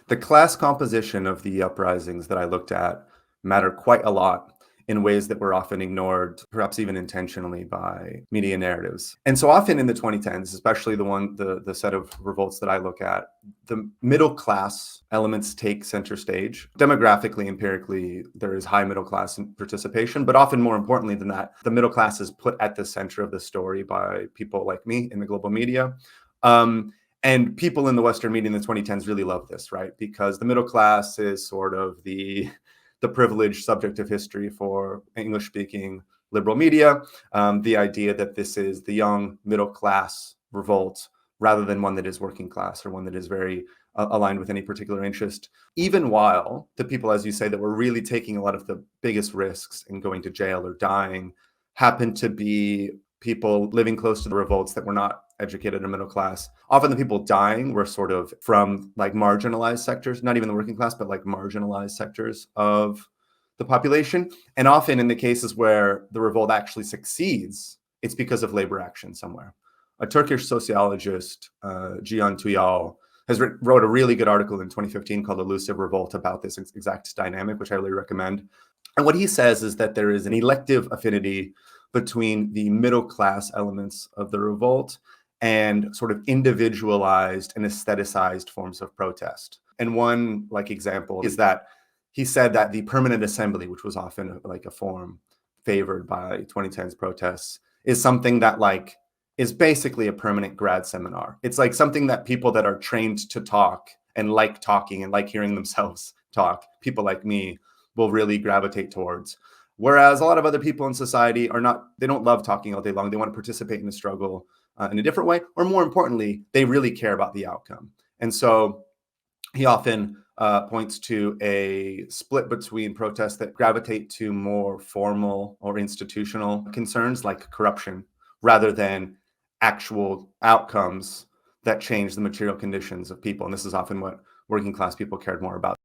The class composition of the uprisings that I looked at matter quite a lot in ways that were often ignored, perhaps even intentionally, by media narratives. And so often in the 2010s, especially the set of revolts that I look at, the middle class elements take center stage. Demographically, empirically, there is high middle class participation, but often more importantly than that, the middle class is put at the center of the story by people like me in the global media. And people in the Western media in the 2010s really love this, right? Because the middle class is sort of the privileged subject of history for English-speaking liberal media. The idea that this is the young middle class revolt rather than one that is working class or one that is very aligned with any particular interest. Even while the people, as you say, that were really taking a lot of the biggest risks in going to jail or dying happen to be people living close to the revolts that were not educated or middle class. Often the people dying were sort of from like marginalized sectors, not even the working class, but like marginalized sectors of the population. And often in the cases where the revolt actually succeeds, it's because of labor action somewhere. A Turkish sociologist, Cihan Tuyal, wrote a really good article in 2015 called Elusive Revolt about this exact dynamic, which I really recommend. And what he says is that there is an elective affinity between the middle class elements of the revolt and sort of individualized and aestheticized forms of protest. And one like example is that he said that the permanent assembly, which was often like a form favored by 2010's protests, is something that like is basically a permanent grad seminar. It's like something that people that are trained to talk and like talking and like hearing themselves talk, people like me, will really gravitate towards. Whereas a lot of other people in society are not, they don't love talking all day long. They want to participate in the struggle in a different way, or more importantly, they really care about the outcome. And so he often points to a split between protests that gravitate to more formal or institutional concerns like corruption, rather than actual outcomes that change the material conditions of people. And this is often what working class people cared more about.